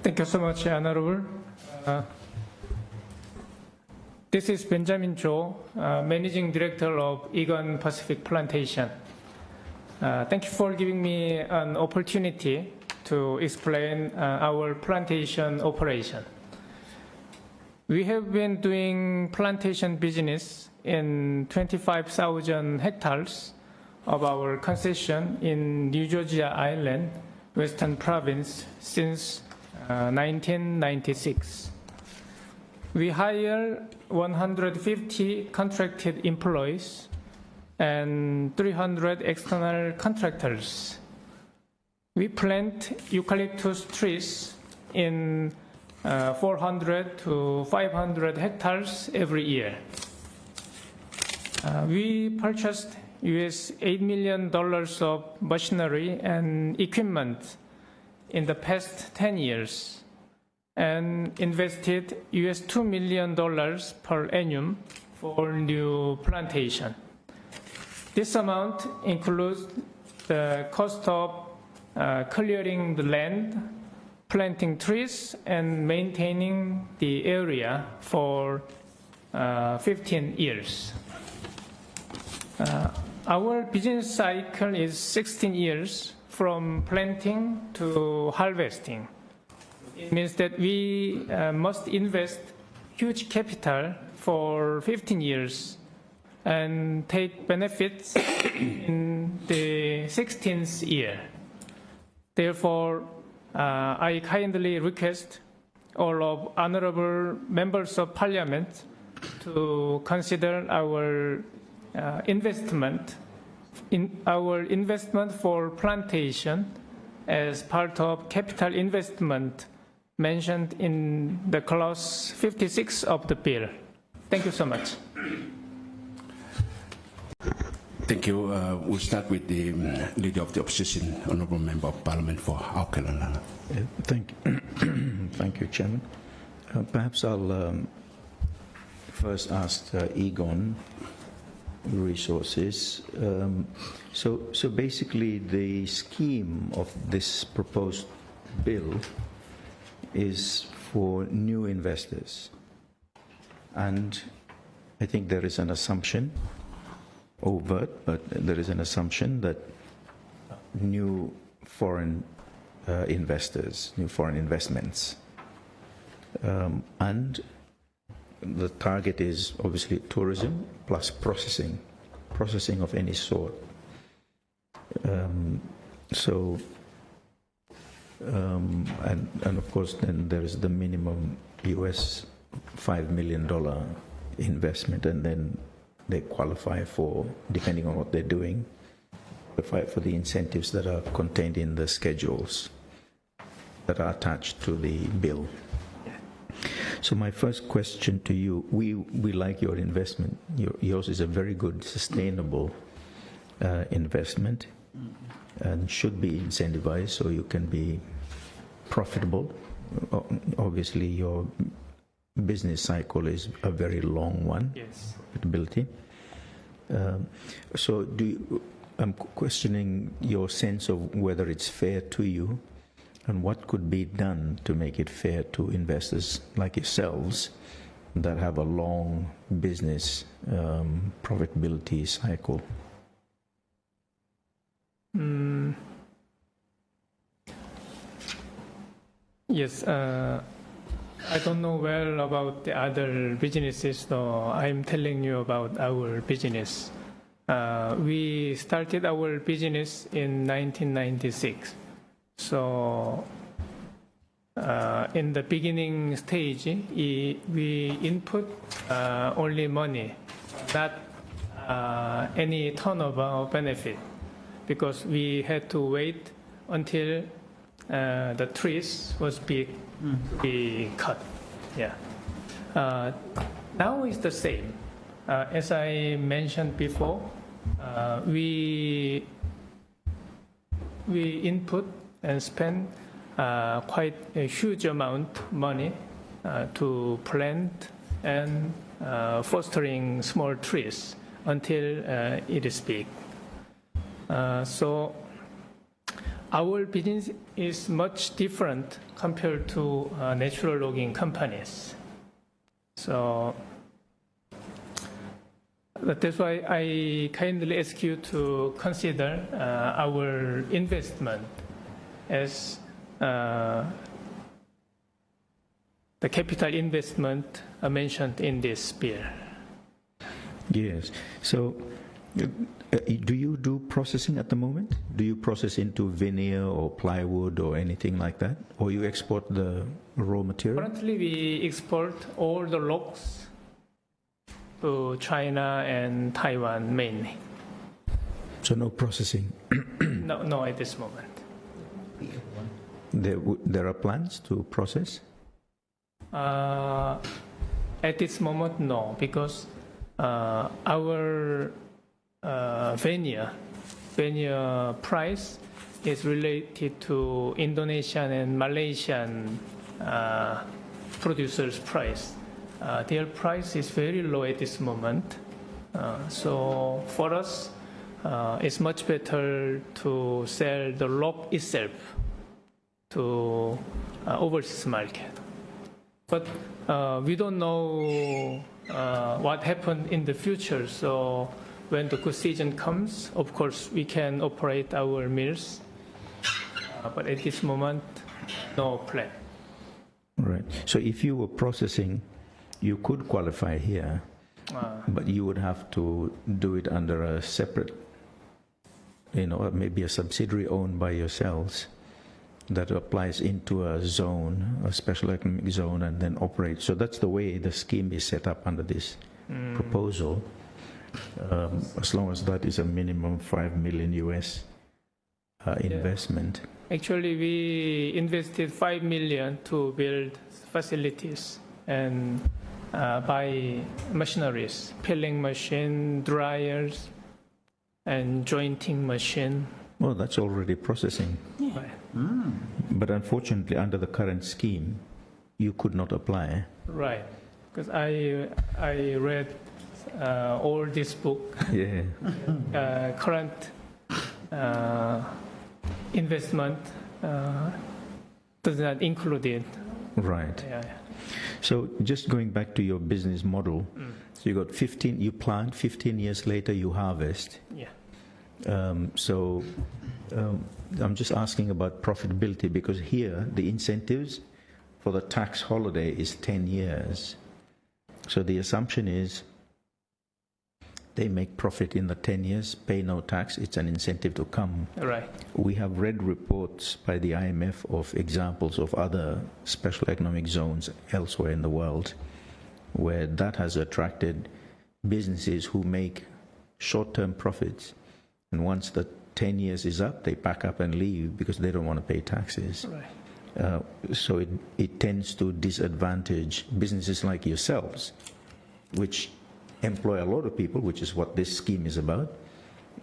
Thank you so much, Honorable. This is Benjamin Cho, Managing Director of Eagon Pacific Plantation. Thank you for giving me an opportunity to explain our plantation operation. We have been doing plantation business in 25,000 hectares of our concession in New Jersey Island, Western Province, since 1996. We hire 150 contracted employees and 300 external contractors. We plant eucalyptus trees in 400 to 500 hectares every year. We purchased US $8 million of machinery and equipment in the past 10 years and invested US $2 million per annum for new plantation. This amount includes the cost of clearing the land, planting trees, and maintaining the area for 15 years. Our business cycle is 16 years from planting to harvesting. It means that we must invest huge capital for 15 years and take benefits in the 16th year. Therefore, I kindly request all of honorable members of parliament to consider our investment for plantation as part of capital investment mentioned in the clause 56 of the bill. Thank you so much. Thank you. We'll start with the Leader of the Opposition, Honourable Member of Parliament for Auckland. Thank you, Chairman. Perhaps I'll first ask Eagon Resources. So basically, the scheme of this proposed bill is for new investors, and I think there is an assumption, overt, but there is an assumption that new foreign investors, new foreign investments, and the target is obviously tourism plus processing of any sort. And of course, then there is the minimum US $5 million investment, and then they qualify for, depending on what they're doing, for the incentives that are contained in the schedules that are attached to the bill. So my first question to you, we like your investment. Yours is a very good, sustainable investment and should be incentivized so you can be profitable. Obviously, your business cycle is a very long one. Yes. Profitability. So I'm questioning your sense of whether it's fair to you and what could be done to make it fair to investors like yourselves that have a long business profitability cycle. Yes, I don't know well about the other businesses, so I'm telling you about our business. We started our business in 1996. So in the beginning stage, we input only money, not any turnover or benefit, because we had to wait until the trees was be cut. Yeah. Now it's the same. As I mentioned before, we input and spend quite a huge amount of money to plant and fostering small trees until it is big. So our business is much different compared to natural logging companies. So that's why I kindly ask you to consider our investment as the capital investment mentioned in this bill. Yes. So, do you do processing at the moment? Do you process into veneer or plywood or anything like that? Or you export the raw material? Currently, we export all the logs to China and Taiwan mainly. So no processing? No, at this moment. There are plans to process? At this moment, no, because our veneer price is related to Indonesian and Malaysian producers' price. Their price is very low at this moment. So for us, it's much better to sell the log itself to overseas market. But we don't know what happened in the future. So when the good season comes, of course, we can operate our mills. But at this moment, no plan. Right. So if you were processing, you could qualify here, but you would have to do it under a separate, maybe a subsidiary owned by yourselves that applies into a zone, a special economic zone, and then operate. So that's the way the scheme is set up under this proposal. As long as that is a minimum $5 million US investment. Actually, we invested $5 million to build facilities and buy machineries, peeling machine, dryers, and jointing machine. Well, that's already processing. Yeah. Right. But unfortunately, under the current scheme, you could not apply. Right, because I read all this book. Yeah. Current investment does not include it. Right. Yeah. So just going back to your business model, so you got 15, you plant, 15 years later you harvest. Yeah. I'm just asking about profitability because here the incentives for the tax holiday is 10 years. So the assumption is they make profit in the 10 years, pay no tax, it's an incentive to come. Right. We have read reports by the IMF of examples of other special economic zones elsewhere in the world where that has attracted businesses who make short-term profits, and once the 10 years is up, they pack up and leave because they don't want to pay taxes. Right. So it tends to disadvantage businesses like yourselves, which employ a lot of people, which is what this scheme is about,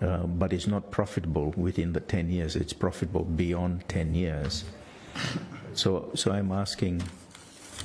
but it's not profitable within the 10 years. It's profitable beyond 10 years. So I'm asking,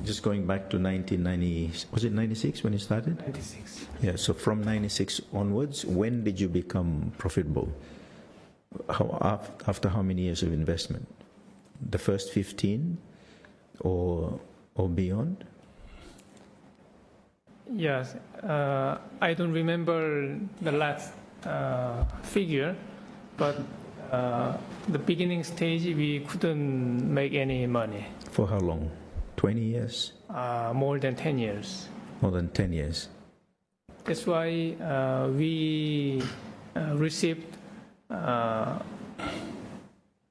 just going back to 1990, was it 96 when you started? 96. Yeah, so from 96 onwards, when did you become profitable? After how many years of investment? The first 15 or beyond? Yes, I don't remember the last figure, but the beginning stage we couldn't make any money. For how long? 20 years? More than 10 years. More than 10 years. That's why we received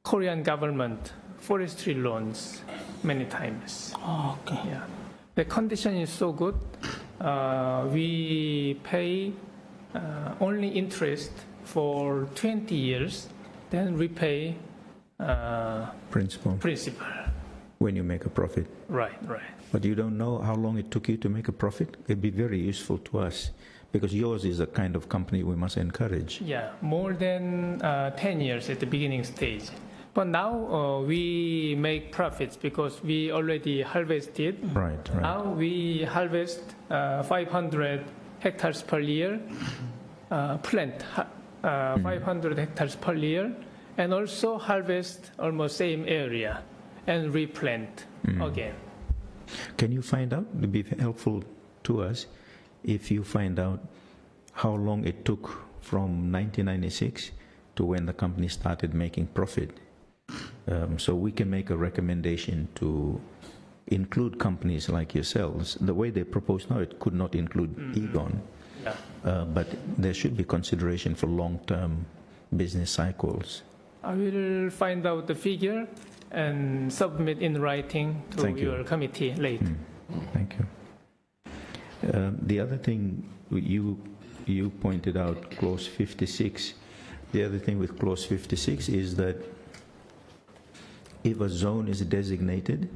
Korean government forestry loans many times. Oh, okay. Yeah, the condition is so good. We pay only interest for 20 years, then repay Principal. When you make a profit. Right. But you don't know how long it took you to make a profit? It'd be very useful to us because yours is the kind of company we must encourage. Yeah, more than 10 years at the beginning stage. But now we make profits because we already harvested. Right. Now we harvest 500 hectares per year, plant 500 hectares per year, and also harvest almost same area and replant again. Can you find out? It would be helpful to us if you find out how long it took from 1996 to when the company started making profit. So we can make a recommendation to include companies like yourselves. The way they propose now, it could not include Eagon. Yeah. But there should be consideration for long-term business cycles. I will find out the figure and submit in writing to Thank you. your committee later. Thank you. The other thing you pointed out, clause 56. The other thing with clause 56 is that if a zone is designated,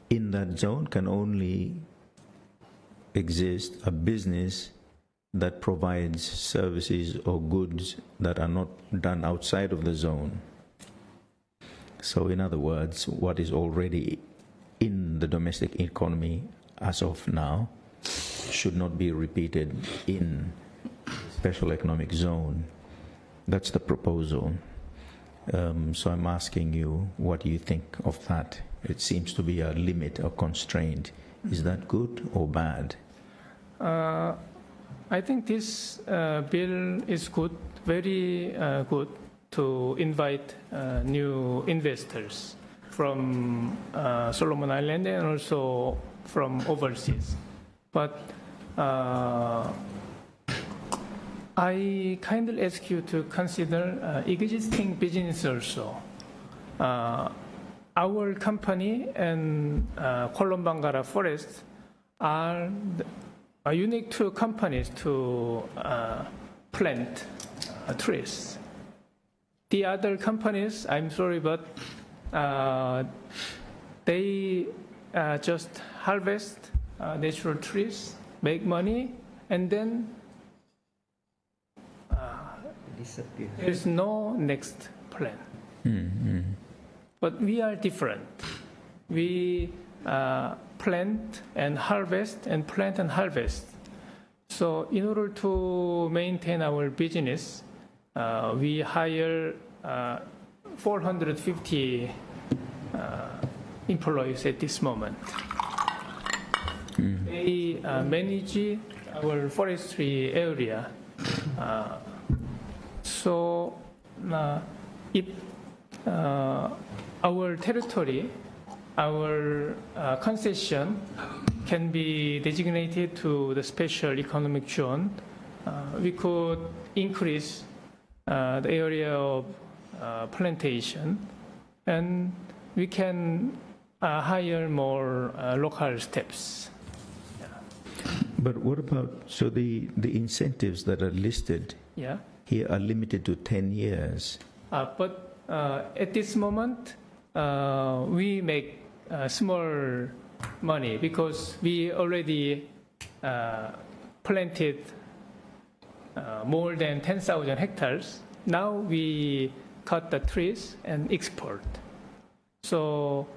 in that zone can only exist a business that provides services or goods that are not done outside of the zone. So in other words, what is already in the domestic economy as of now should not be repeated in special economic zone. That's the proposal. So I'm asking you, what do you think of that? It seems to be a limit or constraint. Is that good or bad? I think this bill is good, very good to invite new investors from Solomon Island and also from overseas. But I kindly ask you to consider existing business also. Our company and Kolombangara Forest are unique two companies to plant trees. The other companies, I'm sorry, but they just harvest natural trees, make money, and then there's no next plan. But we are different. We plant and harvest and plant and harvest. So in order to maintain our business, we hire 450 employees at this moment. They manage our forestry area. So if our territory, our concession can be designated to the special economic zone, we could increase the area of plantation, and we can hire more local staffs. But what about, so the incentives that are listed here are limited to 10 years? But at this moment, we make small money because we already planted more than 10,000 hectares. Now we cut the trees and export. So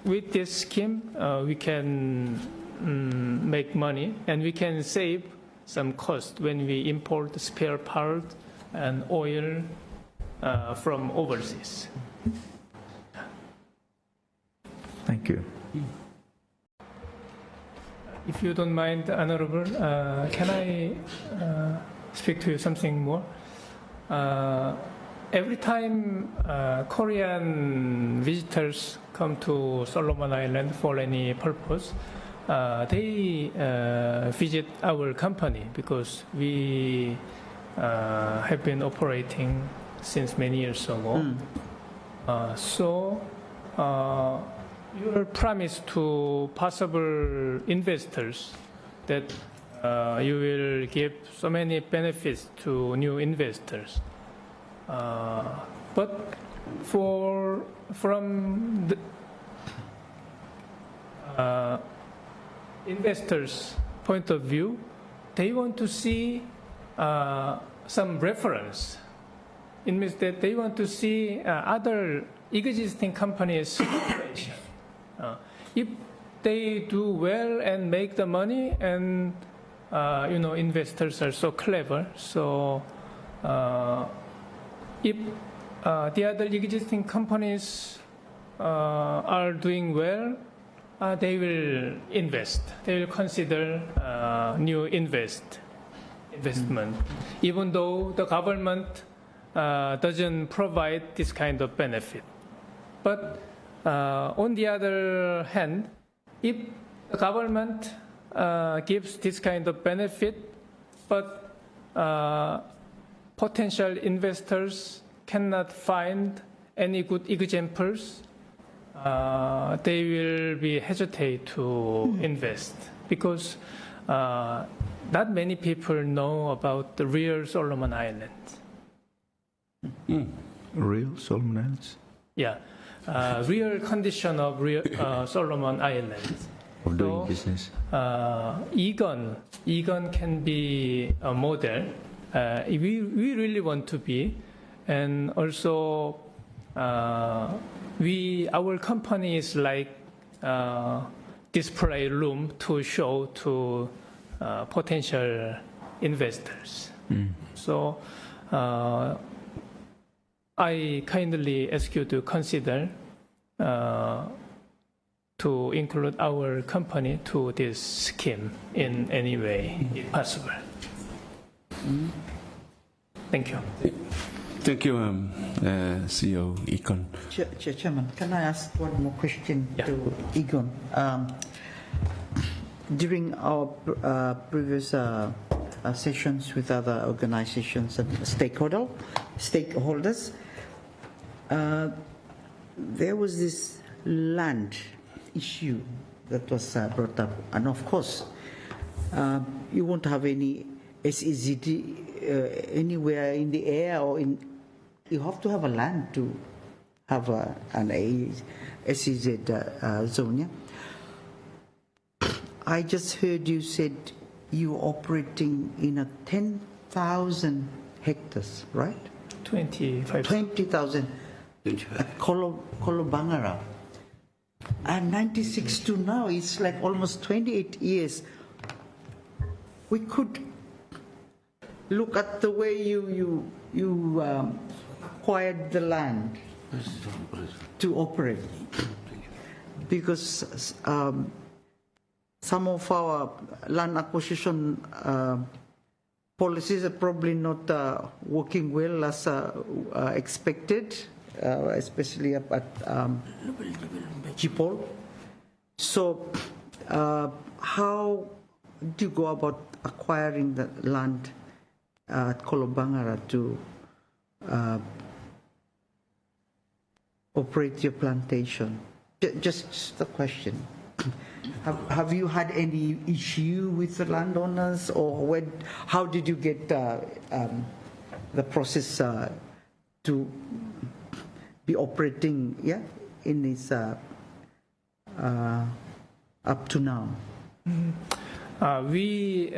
with this scheme, we can make money, and we can save some cost when we import spare parts and oil from overseas. Thank you. If you don't mind, Honorable, can I speak to you something more? Every time Korean visitors come to Solomon Island for any purpose, they visit our company because we have been operating since many years ago. So your promise to possible investors that you will give so many benefits to new investors. But from the investors' point of view, they want to see some reference. It means that they want to see other existing companies' operation. If they do well and make the money, and investors are so clever, so if the other existing companies are doing well, they will invest. They will consider new investment, even though the government doesn't provide this kind of benefit. But on the other hand, if the government gives this kind of benefit, but potential investors cannot find any good examples, they will be hesitate to invest because not many people know about the real Solomon Islands. Real Solomon Islands? Yeah, real condition of real Solomon Islands. Of doing business. Eagon can be a model. We really want to be, and also our company is like display room to show to potential investors. So I kindly ask you to consider to include our company to this scheme in any way if possible. Thank you. Thank you, CEO Eagon. Chairman, can I ask one more question to Eagon? During our previous sessions with other organizations and stakeholders, there was this land issue that was brought up, and of course, you won't have any SEZs anywhere in the air, or you have to have a land to have an SEZ zone. Yeah? I just heard you said you're operating in a 10,000 hectares, right? 20,000 at Kolobangara. And 96 to now, it's like almost 28 years. We could look at the way you acquired the land to operate, because some of our land acquisition policies are probably not working well as expected, especially up at Jipol. So how do you go about acquiring the land at Kolobangara to operate your plantation? Just a question. Have you had any issue with the landowners, or how did you get the process to be operating in this up to now? We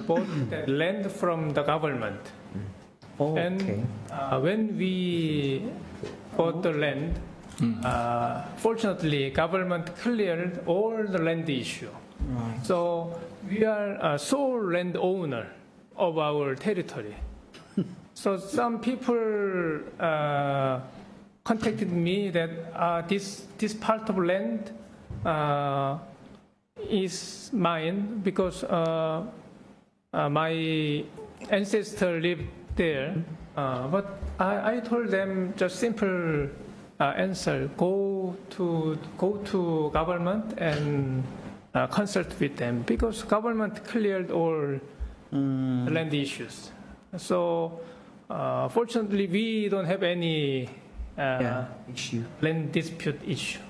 bought that land from the government. Oh, and okay. When we bought the land, fortunately, government cleared all the land issue. Right. So we are a sole landowner of our territory. So some people contacted me that this part of land is mine because my ancestor lived there. But I told them just simple answer: go to government and consult with them, because government cleared all land issues. So fortunately, we don't have any land dispute issue.